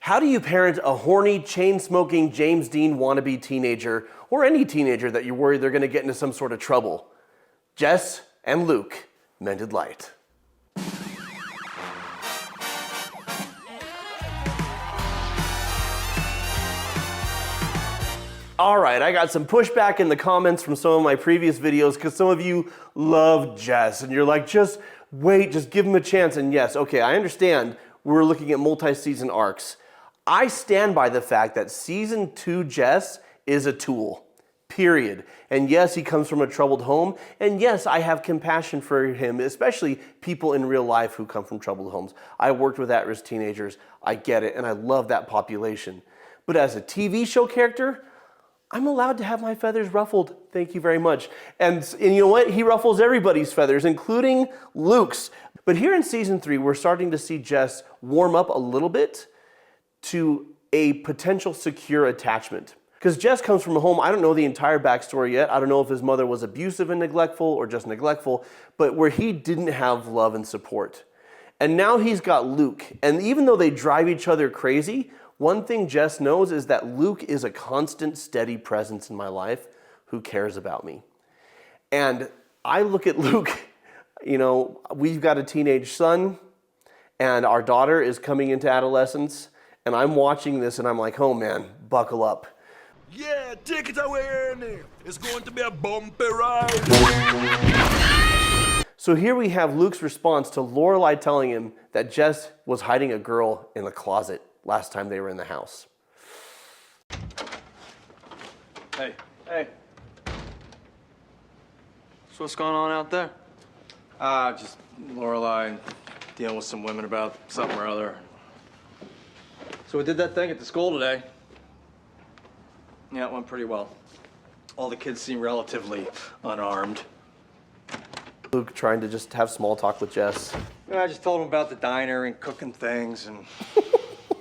How do you parent a horny, chain-smoking James Dean wannabe teenager, or any teenager that you're worried they're going to get into some sort of trouble? Jess and Luke, Mended Light. All right, I got some pushback in the comments from some of my previous videos because some of you love Jess and you're like, just wait, just give him a chance. And yes, okay, I understand we're looking at multi-season arcs. I stand by the fact that season 2 Jess is a tool, period. And yes, he comes from a troubled home. And yes, I have compassion for him, especially people in real life who come from troubled homes. I worked with at-risk teenagers. I get it, and I love that population. But as a TV show character, I'm allowed to have my feathers ruffled. Thank you very much. And you know what? He ruffles everybody's feathers, including Luke's. But here in season 3, we're starting to see Jess warm up a little bit to a potential secure attachment. Because Jess comes from a home, I don't know the entire backstory yet. I don't know if his mother was abusive and neglectful or just neglectful, but where he didn't have love and support. And now he's got Luke. And even though they drive each other crazy, one thing Jess knows is that Luke is a constant, steady presence in my life who cares about me. And I look at Luke, you know, we've got a teenage son, and our daughter is coming into adolescence, and I'm watching this and I'm like, oh man, buckle up. Yeah, take it away, Ernie. It's going to be a bumpy ride. So here we have Luke's response to Lorelai telling him that Jess was hiding a girl in the closet last time they were in the house. Hey. So what's going on out there? Just Lorelai dealing with some women about something or other. So we did that thing at the school today. Yeah, it went pretty well. All the kids seem relatively unarmed. Luke trying to just have small talk with Jess. Yeah, I just told him about the diner and cooking things, and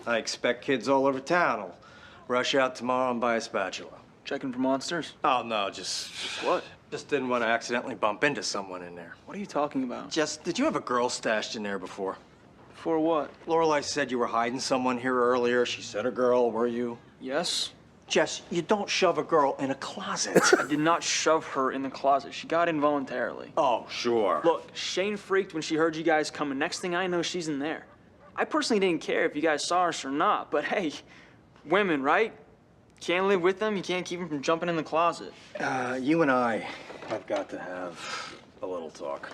I expect kids all over town will rush out tomorrow and buy a spatula. Checking for monsters? Oh, no, just What? Just didn't want to accidentally bump into someone in there. What are you talking about? Jess, did you have a girl stashed in there before? For what? Lorelai said you were hiding someone here earlier. She said a girl, were you? Yes? Jess, you don't shove a girl in a closet. I did not shove her in the closet. She got in voluntarily. Oh, sure. Look, Shane freaked when she heard you guys coming. Next thing I know, she's in there. I personally didn't care if you guys saw us or not, but hey, women, right? Can't live with them, you can't keep them from jumping in the closet. You and I have got to have a little talk.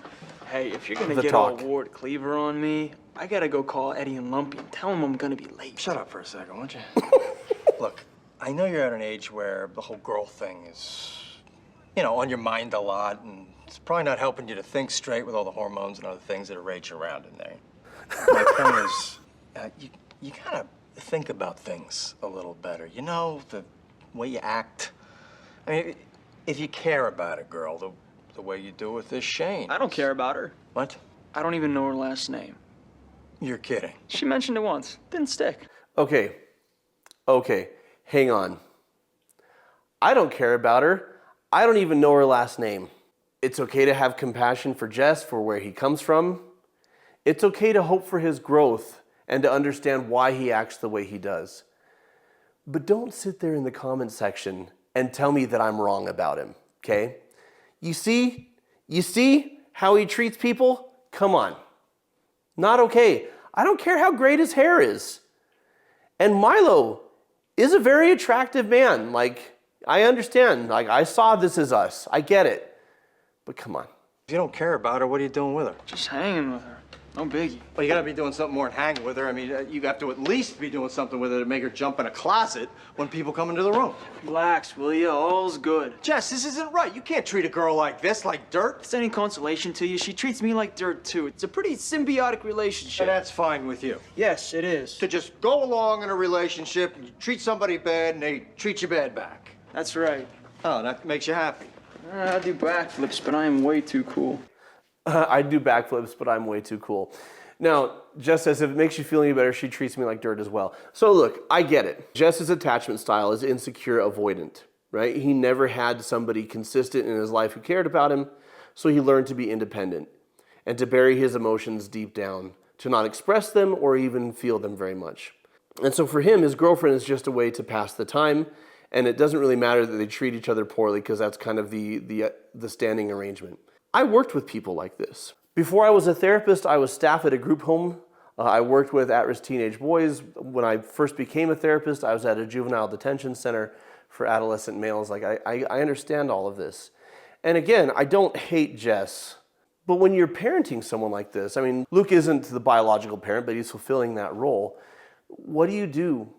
Hey, if you're gonna The get talk. all Ward Cleaver on me, I gotta go call Eddie and Lumpy and tell them I'm gonna be late. Shut up for a second, won't you? Look, I know you're at an age where the whole girl thing is, you know, on your mind a lot, and it's probably not helping you to think straight with all the hormones and other things that are raging around in there. My point is, you gotta think about things a little better. You know, the way you act. I mean, if you care about a girl, the way you do with this Shane. I don't care about her. What? I don't even know her last name. You're kidding. She mentioned it once. Didn't stick. Okay, hang on. I don't care about her. I don't even know her last name. It's okay to have compassion for Jess, for where he comes from. It's okay to hope for his growth and to understand why he acts the way he does. But don't sit there in the comment section and tell me that I'm wrong about him, okay? You see how he treats people? Come on. Not okay. I don't care how great his hair is. And Milo is a very attractive man. Like, I understand. Like, I saw This Is Us. I get it. But come on. If you don't care about her, what are you doing with her? Just hanging with her. No biggie. Well, you gotta be doing something more than hanging with her. I mean, you have to at least be doing something with her to make her jump in a closet when people come into the room. Relax, will ya? All's good. Jess, this isn't right. You can't treat a girl like this, like dirt. If it's any consolation to you, she treats me like dirt too. It's a pretty symbiotic relationship. And that's fine with you. Yes, it is. To just go along in a relationship, and you treat somebody bad, and they treat you bad back. That's right. Oh, that makes you happy. I do backflips, but I am way too cool. I do backflips, but I'm way too cool. Now, Jess says if it makes you feel any better, she treats me like dirt as well. So look, I get it. Jess's attachment style is insecure, avoidant, right? He never had somebody consistent in his life who cared about him, so he learned to be independent and to bury his emotions deep down, to not express them or even feel them very much. And so for him, his girlfriend is just a way to pass the time, and it doesn't really matter that they treat each other poorly because that's kind of the standing arrangement. I worked with people like this. Before I was a therapist, I was staff at a group home. I worked with at-risk teenage boys. When I first became a therapist, I was at a juvenile detention center for adolescent males. Like I understand all of this. And again, I don't hate Jess. But when you're parenting someone like this, I mean, Luke isn't the biological parent, but he's fulfilling that role. What do you do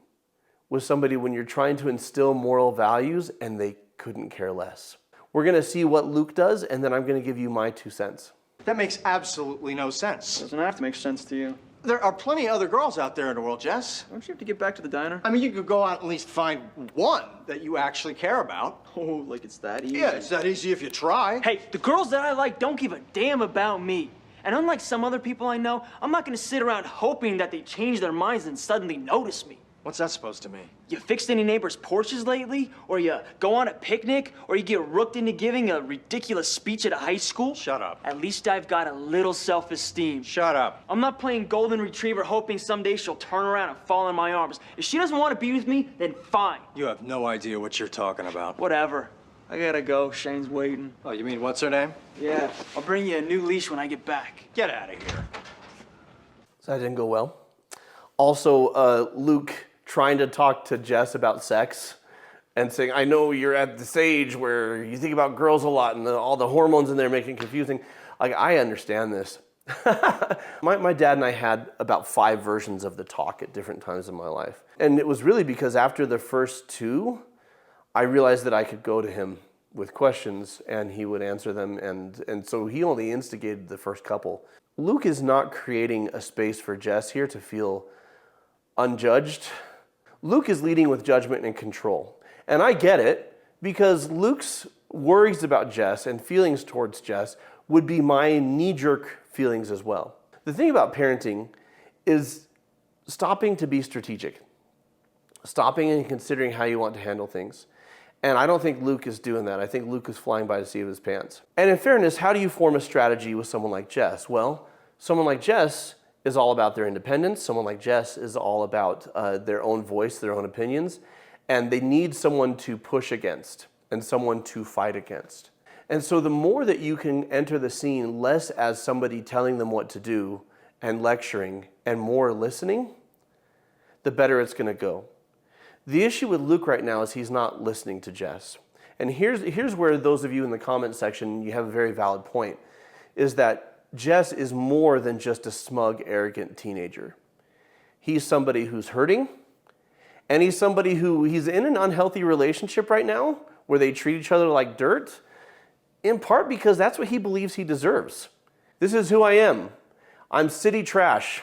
with somebody when you're trying to instill moral values and they couldn't care less? We're going to see what Luke does, and then I'm going to give you my 2 cents. That makes absolutely no sense. Doesn't have to make sense to you. There are plenty of other girls out there in the world, Jess. Don't you have to get back to the diner? I mean, you could go out and at least find one that you actually care about. Oh, like it's that easy? Yeah, it's that easy if you try. Hey, the girls that I like don't give a damn about me. And unlike some other people I know, I'm not gonna sit around hoping that they change their minds and suddenly notice me. What's that supposed to mean? You fixed any neighbors' porches lately? Or you go on a picnic? Or you get rooked into giving a ridiculous speech at a high school? Shut up. At least I've got a little self-esteem. Shut up. I'm not playing golden retriever hoping someday she'll turn around and fall in my arms. If she doesn't want to be with me, then fine. You have no idea what you're talking about. Whatever. I gotta go. Shane's waiting. Oh, you mean what's her name? Yeah, I'll bring you a new leash when I get back. Get out of here. So that didn't go well. Also, Luke trying to talk to Jess about sex and saying, I know you're at this age where you think about girls a lot and all the hormones in there make it confusing. Like, I understand this. my dad and I had about 5 versions of the talk at different times in my life. And it was really because after the first 2, I realized that I could go to him with questions and he would answer them. And so he only instigated the first couple. Luke is not creating a space for Jess here to feel unjudged. Luke is leading with judgment and control. And I get it, because Luke's worries about Jess and feelings towards Jess would be my knee-jerk feelings as well. The thing about parenting is stopping to be strategic. Stopping and considering how you want to handle things. And I don't think Luke is doing that. I think Luke is flying by the seat of his pants. And in fairness, how do you form a strategy with someone like Jess? Well, someone like Jess is all about their independence. Someone like Jess is all about their own voice, their own opinions, and they need someone to push against and someone to fight against. And so the more that you can enter the scene less as somebody telling them what to do and lecturing and more listening, the better it's going to go. The issue with Luke right now is he's not listening to Jess. And here's where those of you in the comment section, you have a very valid point, is that Jess is more than just a smug, arrogant teenager. He's somebody who's hurting, and he's somebody he's in an unhealthy relationship right now where they treat each other like dirt, in part because that's what he believes he deserves. This is who I am. I'm city trash.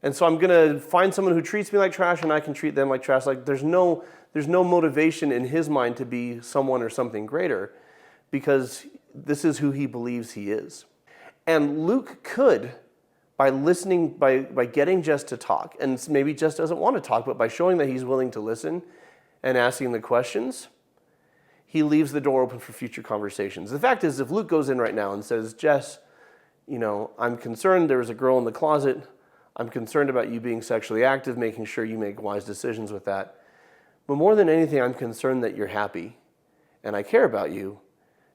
And so I'm gonna find someone who treats me like trash and I can treat them like trash. Like there's no motivation in his mind to be someone or something greater because this is who he believes he is. And Luke could, by listening, by getting Jess to talk, and maybe Jess doesn't want to talk, but by showing that he's willing to listen and asking the questions, he leaves the door open for future conversations. The fact is, if Luke goes in right now and says, Jess, I'm concerned there was a girl in the closet. I'm concerned about you being sexually active, making sure you make wise decisions with that. But more than anything, I'm concerned that you're happy and I care about you.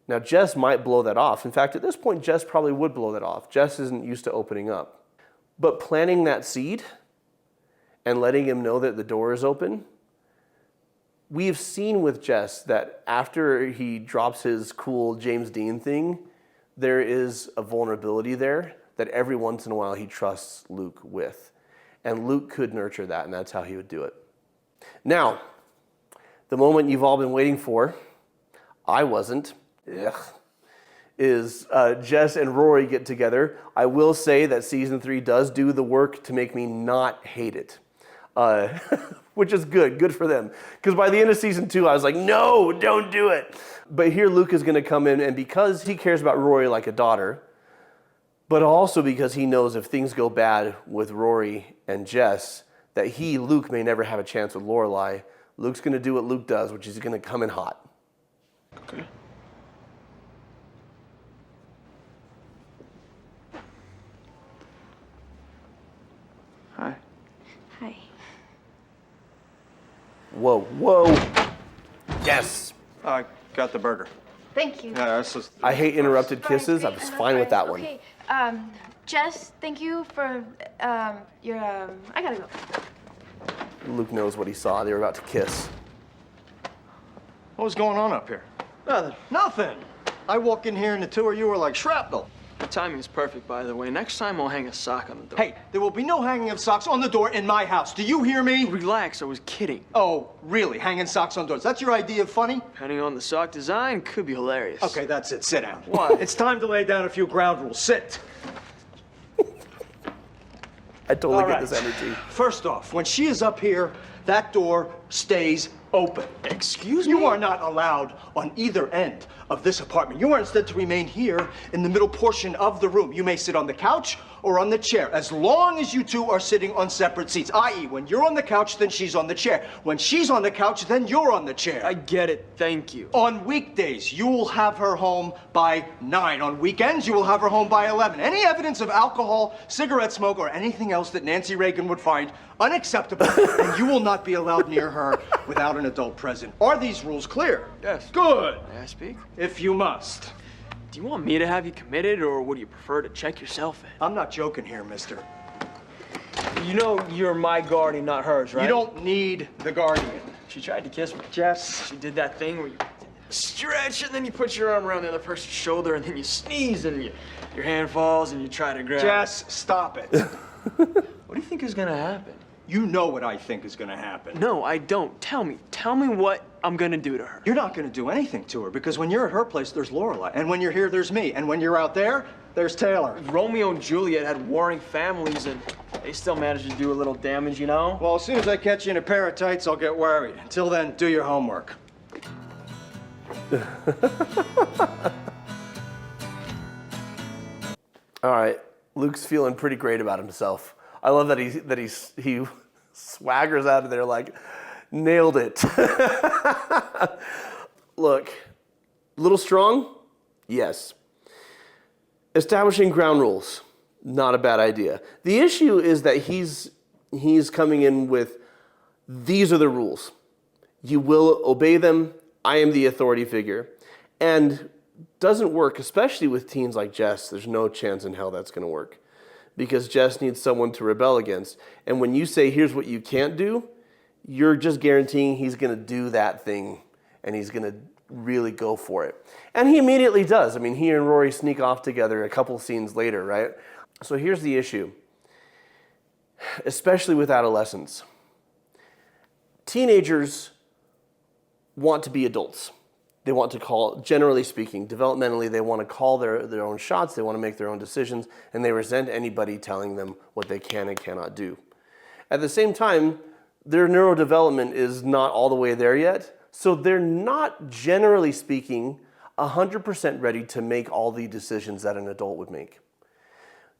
Now, Jess might blow that off. In fact, at this point, Jess probably would blow that off. Jess isn't used to opening up. But planting that seed and letting him know that the door is open, we've seen with Jess that after he drops his cool James Dean thing, there is a vulnerability there that every once in a while he trusts Luke with. And Luke could nurture that, and that's how he would do it. Now, the moment you've all been waiting for, I wasn't, is Jess and Rory get together. I will say that season 3 does do the work to make me not hate it, which is good for them. Because by the end of season 2, I was like, no, don't do it. But here Luke is going to come in, and because he cares about Rory like a daughter, but also because he knows if things go bad with Rory and Jess, that Luke, may never have a chance with Lorelai. Luke's going to do what Luke does, which is he's going to come in hot. Okay. Hi. Hi. Whoa, whoa. Yes. I got the burger. Thank you. Yeah, that's just. I hate interrupted Fries, kisses. I great. was love fine with fries. that one. Okay, Jess, thank you for your. I gotta go. Luke knows what he saw. They were about to kiss. What was going on up here? Nothing. Nothing. I walk in here and the two of you are like shrapnel. The timing is perfect, by the way. Next time I'll hang a sock on the door. Hey, there will be no hanging of socks on the door in my house. Do you hear me? Relax, I was kidding. Oh, really? Hanging socks on doors? That's your idea of funny? Depending on the sock design, could be hilarious. Okay, that's it. Sit down. What? It's time to lay down a few ground rules. Sit. I totally All get right. this energy. First off, when she is up here, that door stays open. Excuse me? You are not allowed on either end of this apartment. You are instead to remain here in the middle portion of the room. You may sit on the couch or on the chair, as long as you two are sitting on separate seats. I.e., when you're on the couch, then she's on the chair. When she's on the couch, then you're on the chair. I get it, thank you. On weekdays, you will have her home by 9. On weekends, you will have her home by 11. Any evidence of alcohol, cigarette smoke, or anything else that Nancy Reagan would find unacceptable, and you will not be allowed near her without an adult present. Are these rules clear? Yes. Good. May I speak? If you must. Do you want me to have you committed, or would you prefer to check yourself in? I'm not joking here, mister. You know you're my guardian, not hers, right? You don't need the guardian. She tried to kiss me. Jess. She did that thing where you stretch and then you put your arm around the other person's shoulder and then you sneeze and your hand falls and you try to grab. Jess, stop it. What do you think is gonna happen? You know what I think is gonna happen. No, I don't. Tell me what I'm gonna do to her. You're not gonna do anything to her, because when you're at her place, there's Lorelai. And when you're here, there's me. And when you're out there, there's Taylor. Romeo and Juliet had warring families and they still managed to do a little damage, you know? Well, as soon as I catch you in a pair of tights, I'll get worried. Until then, do your homework. All right, Luke's feeling pretty great about himself. I love that he swaggers out of there like, nailed it. Look, a little strong? Yes. Establishing ground rules, not a bad idea. The issue is that he's coming in with, these are the rules. You will obey them. I am the authority figure. And doesn't work, especially with teens like Jess. There's no chance in hell that's going to work, because Jess needs someone to rebel against. And when you say, here's what you can't do, you're just guaranteeing he's going to do that thing, and he's going to really go for it. And he immediately does. I mean, he and Rory sneak off together a couple scenes later, right? So here's the issue, especially with adolescents. Teenagers want to be adults. They want to call, generally speaking, developmentally, they want to call their own shots, they want to make their own decisions, and they resent anybody telling them what they can and cannot do. At the same time, their neurodevelopment is not all the way there yet, so they're not, generally speaking, 100% ready to make all the decisions that an adult would make.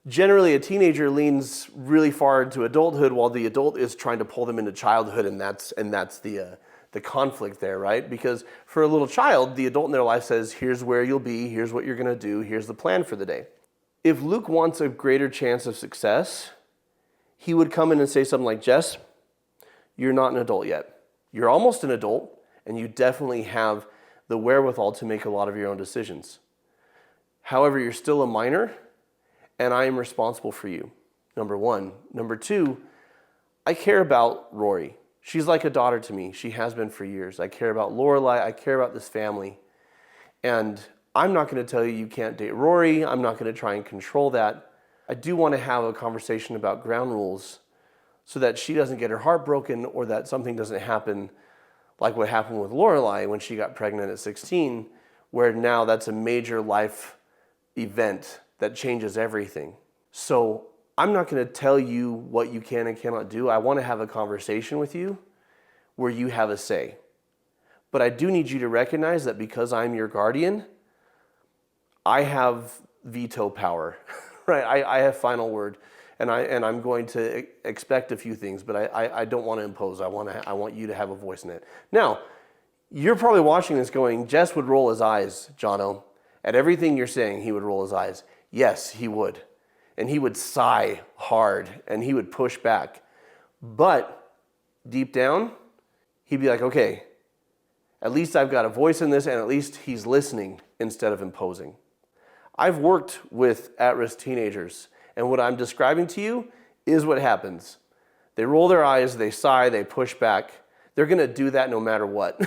Generally, a teenager leans really far into adulthood while the adult is trying to pull them into childhood, and that's the conflict there, right? Because for a little child, the adult in their life says, here's where you'll be, here's what you're gonna do, here's the plan for the day. If Luke wants a greater chance of success, he would come in and say something like, Jess, you're not an adult yet. You're almost an adult, and you definitely have the wherewithal to make a lot of your own decisions. However, you're still a minor, and I am responsible for you, number one. Number two, I care about Rory. She's like a daughter to me. She has been for years. I care about Lorelai. I care about this family. And I'm not going to tell you you can't date Rory. I'm not going to try and control that. I do want to have a conversation about ground rules so that she doesn't get her heart broken, or that something doesn't happen like what happened with Lorelai when she got pregnant at 16, where now that's a major life event that changes everything. So I'm not going to tell you what you can and cannot do. I want to have a conversation with you where you have a say. But I do need you to recognize that because I'm your guardian, I have veto power, right? I have final word, and I'm going to expect a few things, but I don't want to impose. I want you to have a voice in it. Now, you're probably watching this going, Jess would roll his eyes, Jono. At everything you're saying, he would roll his eyes. Yes, he would. And he would sigh hard, and he would push back. But deep down, he'd be like, okay, at least I've got a voice in this, and at least he's listening instead of imposing. I've worked with at-risk teenagers, and what I'm describing to you is what happens. They roll their eyes, they sigh, they push back. They're gonna do that no matter what.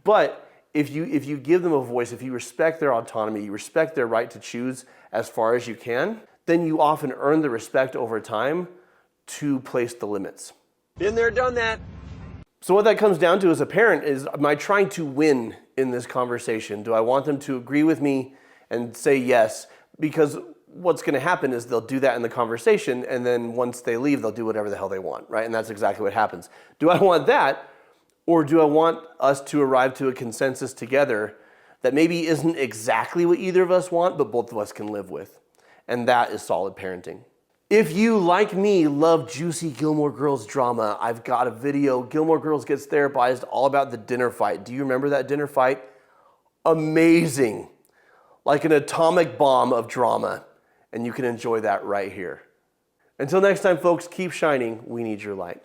But if you give them a voice, if you respect their autonomy, you respect their right to choose as far as you can, then you often earn the respect over time to place the limits. Been there, done that. So what that comes down to as a parent is, am I trying to win in this conversation? Do I want them to agree with me and say yes? Because what's going to happen is they'll do that in the conversation, and then once they leave, they'll do whatever the hell they want, right? And that's exactly what happens. Do I want that, or do I want us to arrive to a consensus together that maybe isn't exactly what either of us want, but both of us can live with? And that is solid parenting. If you, like me, love juicy Gilmore Girls drama, I've got a video, Gilmore Girls Gets Therapized, all about the dinner fight. Do you remember that dinner fight? Amazing. Like an atomic bomb of drama. And you can enjoy that right here. Until next time, folks, keep shining. We need your light.